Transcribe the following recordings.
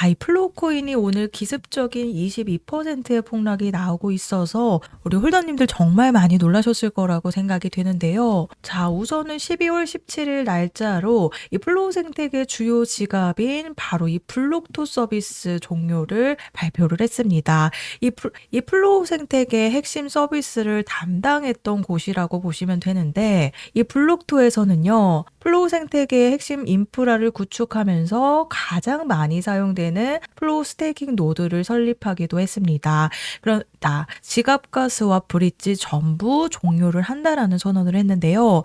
이 플로우 코인이 오늘 기습적인 22%의 폭락이 나오고 있어서 우리 홀더님들 정말 많이 놀라셨을 거라고 생각이 되는데요. 우선은 12월 17일 날짜로 이 플로우 생태계 주요 지갑인 바로 이 블록토 서비스 종료를 발표를 했습니다. 이 플로우 생태계의 핵심 서비스를 담당했던 곳이라고 보시면 되는데, 이 블록토에서는요, 플로우 생태계의 핵심 인프라를 구축하면서 가장 많이 사용되는 플로우 스테이킹 노드를 설립하기도 했습니다. 그러나 지갑과 스왑, 브릿지 전부 종료를 한다라는 선언을 했는데요.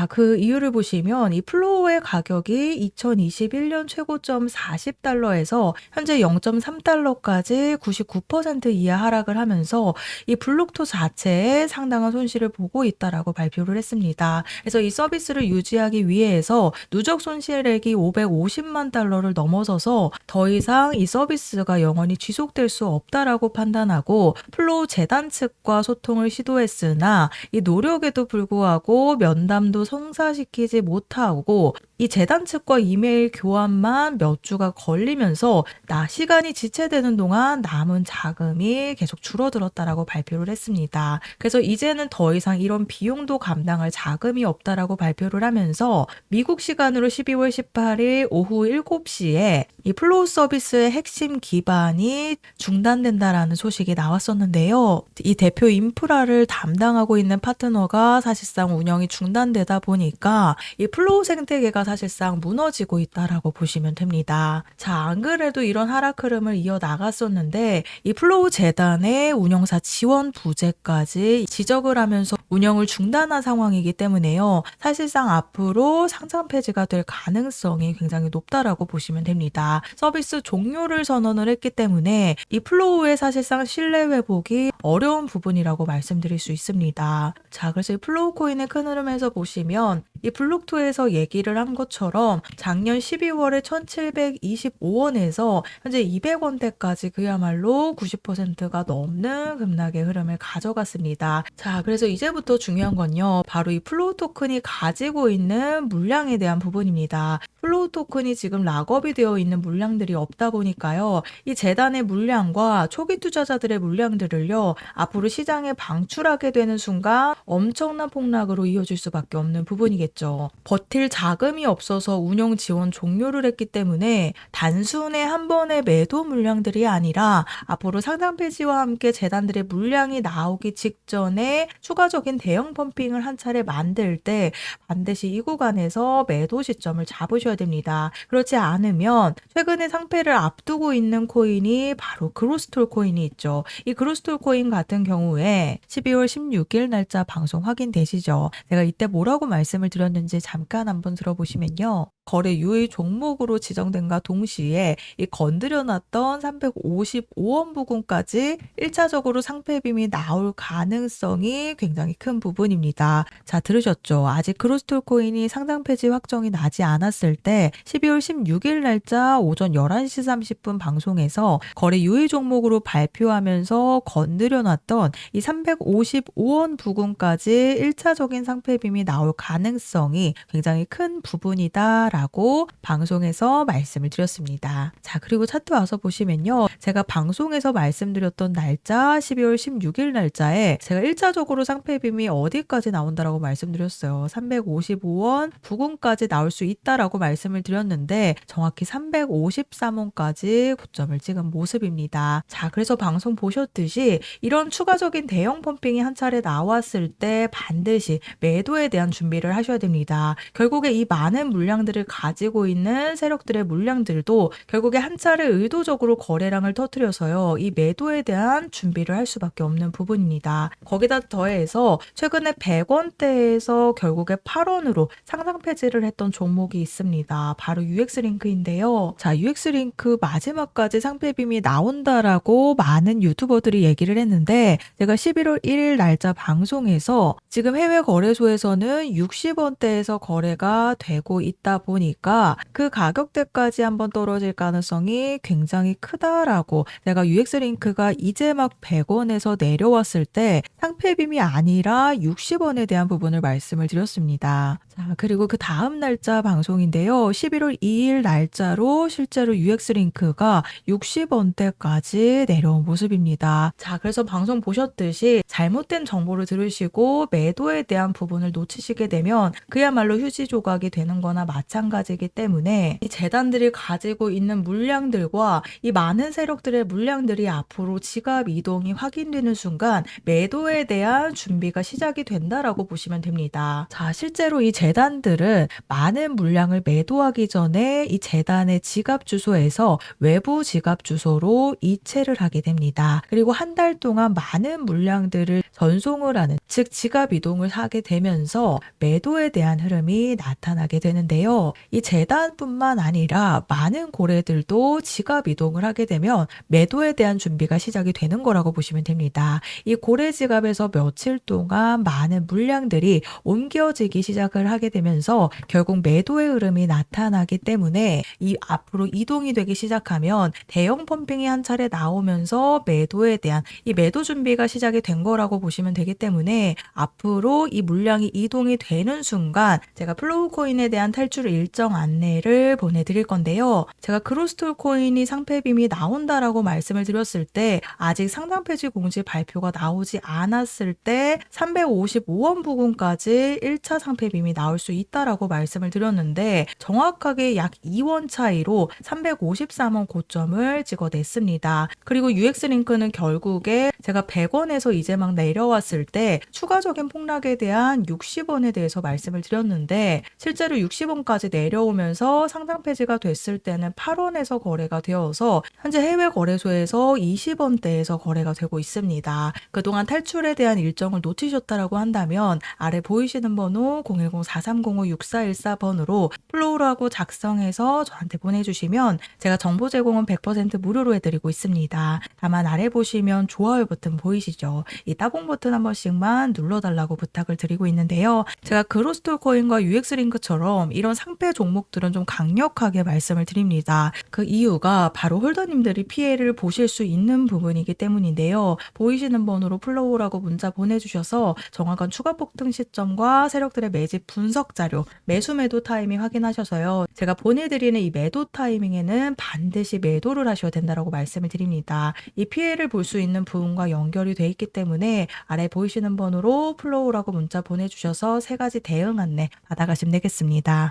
그 이유를 보시면 이 플로우의 가격이 2021년 최고점 $40에서 현재 0.3달러까지 99% 이하 하락을 하면서 이 블록토 자체에 상당한 손실을 보고 있다라고 발표를 했습니다. 그래서 이 서비스를 유지하기 위해서 누적 손실액이 $550만 달러를 넘어서서 더 이상 이 서비스가 영원히 지속될 수 없다라고 판단하고 플로우 재단 측과 소통을 시도했으나 이 노력에도 불구하고 면담도 성사시키지 못하고 이 재단 측과 이메일 교환만 몇 주가 걸리면서 시간이 지체되는 동안 남은 자금이 계속 줄어들었다라고 발표를 했습니다. 그래서 이제는 더 이상 이런 비용도 감당할 자금이 없다라고 발표를 하면서 미국 시간으로 12월 18일 오후 7시에 이 플로우 서비스의 핵심 기반이 중단된다라는 소식이 나왔었는데요. 이 대표 인프라를 담당하고 있는 파트너가 사실상 운영이 중단되다 보니까 이 플로우 생태계가 사실상 무너지고 있다라고 보시면 됩니다. 안 그래도 이런 하락 흐름을 이어나갔었는데 이 플로우 재단의 운영사 지원 부재까지 지적을 하면서 운영을 중단한 상황이기 때문에요. 사실상 앞으로 상장 폐지가 될 가능성이 굉장히 높다라고 보시면 됩니다. 서비스 종료를 선언을 했기 때문에 이 플로우의 사실상 신뢰 회복이 어려운 부분이라고 말씀드릴 수 있습니다. 그래서 이 플로우 코인의 큰 흐름에서 보시면 이 블록토에서 얘기를 한 것처럼 작년 12월에 1,725원에서 현재 200원대까지 그야말로 90%가 넘는 급락의 흐름을 가져갔습니다. 그래서 이제부터 중요한 건요, 바로 이 플로우 토큰이 가지고 있는 물량에 대한 부분입니다. 플로우 토큰이 지금 락업이 되어 있는 물량들이 없다 보니까요, 이 재단의 물량과 초기 투자자들의 물량들을요, 앞으로 시장에 방출하게 되는 순간 엄청난 폭락으로 이어질 수밖에 없는 부분이겠죠. 버틸 자금이 없어서 운영 지원 종료를 했기 때문에 단순의 한 번의 매도 물량들이 아니라 앞으로 상장 폐지와 함께 재단들의 물량이 나오기 직전에 추가적인 대형 펌핑을 한 차례 만들 때 반드시 이 구간에서 매도 시점을 잡으셔야 됩니다. 그렇지 않으면 최근에 상패를 앞두고 있는 코인이 바로 그로스톨 코인이 있죠. 이 그로스톨 코인 같은 경우에 12월 16일 날짜 방송 확인되시죠? 제가 이때 뭐라고 말씀을 드렸는지 잠깐 한번 들어보시면요. 거래 유의 종목으로 지정된과 동시에 이 건드려놨던 355원 부근까지 1차적으로 상패빔이 나올 가능성이 굉장히 큰 부분입니다. 들으셨죠? 아직 그로스톨 코인이 상장 폐지 확정이 나지 않았을 때 12월 16일 날짜 오전 11시 30분 방송에서 거래 유의 종목으로 발표하면서 건드려놨던 이 355원 부근까지 1차적인 상패빔이 나올 가능성이 굉장히 큰 부분이다 라고 방송에서 말씀을 드렸습니다. 그리고 차트 와서 보시면요, 제가 방송에서 말씀드렸던 날짜 12월 16일 날짜에 제가 1차적으로 상패빔이 어디까지 나온다라고 말씀드렸어요. 355원 부근까지 나올 수 있다라고 말씀을 드렸는데 정확히 353원까지 고점을 찍은 모습입니다. 그래서 방송 보셨듯이 이런 추가적인 대형 펌핑이 한 차례 나왔을 때 반드시 매도에 대한 준비를 하셔야 됩니다. 결국에 이 많은 물량들을 가지고 있는 세력들의 물량들도 결국에 한 차례 의도적으로 거래량을 터뜨려서요, 이 매도에 대한 준비를 할 수밖에 없는 부분입니다. 거기다 더해서 최근에 100원대에서 결국에 8원으로 상장 폐지를 했던 종목이 있습니다. 바로 UX링크인데요. UX링크 마지막까지 상패빔이 나온다라고 많은 유튜버들이 얘기를 했는데 제가 11월 1일 날짜 방송에서 지금 해외 거래소에서는 60원대에서 거래가 되고 있다 보니까 그 가격대까지 한번 떨어질 가능성이 굉장히 크다라고 제가 UX링크가 이제 막 100원에서 내려왔을 때 상패빔이 아니라 60원에 대한 부분을 말씀을 드렸습니다. 자, 그리고 그 다음 날짜 방송인데요. 11월 2일 날짜로 실제로 UX링크가 60원대까지 내려온 모습입니다. 자, 그래서 방송 보셨듯이 잘못된 정보를 들으시고 매도에 대한 부분을 놓치시게 되면 그야말로 휴지 조각이 되는 거나 마찬가지이기 때문에 이 재단들이 가지고 있는 물량들과 이 많은 세력들의 물량들이 앞으로 지갑 이동이 확인되는 순간 매도에 대한 준비가 시작이 된다라고 보시면 됩니다. 자, 실제로 이 재단들은 많은 물량을 매도하기 전에 이 재단의 지갑 주소에서 외부 지갑 주소로 이체를 하게 됩니다. 그리고 한 달 동안 많은 물량들을 전송을 하는, 즉 지갑 이동을 하게 되면서 매도에 대한 흐름이 나타나게 되는데요. 이 재단뿐만 아니라 많은 고래들도 지갑 이동을 하게 되면 매도에 대한 준비가 시작이 되는 거라고 보시면 됩니다. 이 고래 지갑에서 며칠 동안 많은 물량들이 옮겨지기 시작을 하게 되면서 결국 매도의 흐름이 나타나기 때문에 이 앞으로 이동이 되기 시작하면 대형 펌핑이 한 차례 나오면서 매도에 대한 이 매도 준비가 시작이 된 거라고 보시면 되기 때문에 앞으로 이 물량이 이동이 되는 순간 제가 플로우 코인에 대한 탈출 일정 안내를 보내드릴 건데요. 제가 크로스톨 코인이 상패빔이 나온다라고 말씀을 드렸을 때 아직 상장 폐지 공지 발표가 나오지 않았을 때 355원 부근까지 1차 상패빔이 나올 수 있다라고 말씀을 드렸는데 정확하게 약 2원 차이로 353원 고점을 찍어냈습니다. 그리고 UX링크는 결국에 제가 100원에서 이제 막 내려왔을 때 추가적인 폭락에 대한 60원에 대해서 말씀을 드렸는데 실제로 60원까지 내려오면서 상장 폐지가 됐을 때는 8원에서 거래가 되어서 현재 해외 거래소에서 20원대에서 거래가 되고 있습니다. 그동안 탈출에 대한 일정을 놓치셨다라고 한다면 아래 보이시는 번호 010-4305-6414번으로 플로우라고 작성해서 저한테 보내주시면 제가 정보 제공은 100% 무료로 해드리고 있습니다. 다만 아래 보시면 좋아요 버튼 보이시죠? 이 따봉 버튼 한 번씩만 눌러달라고 부탁을 드리고 있는데요. 제가 크로스톨 코인과 UX링크처럼 이런 상패 종목들은 좀 강력하게 말씀을 드립니다. 그 이유가 바로 홀더님들이 피해를 보실 수 있는 부분이기 때문인데요. 보이시는 번호로 플로우라고 문자 보내주셔서 정확한 추가 폭등 시점과 세력들의 매집 분석 자료, 매수 매도 타이밍 확인하셔서요. 제가 보내드리는 이 매도 타이밍에는 반드시 매도를 하셔야 된다고 말씀을 드립니다. 이 피해를 볼 수 있는 부분과 연결이 돼 있기 때문에 아래 보이시는 번호로 플로우라고 문자 보내주셔서 3가지 대응 안내 받아가시면 되겠습니다.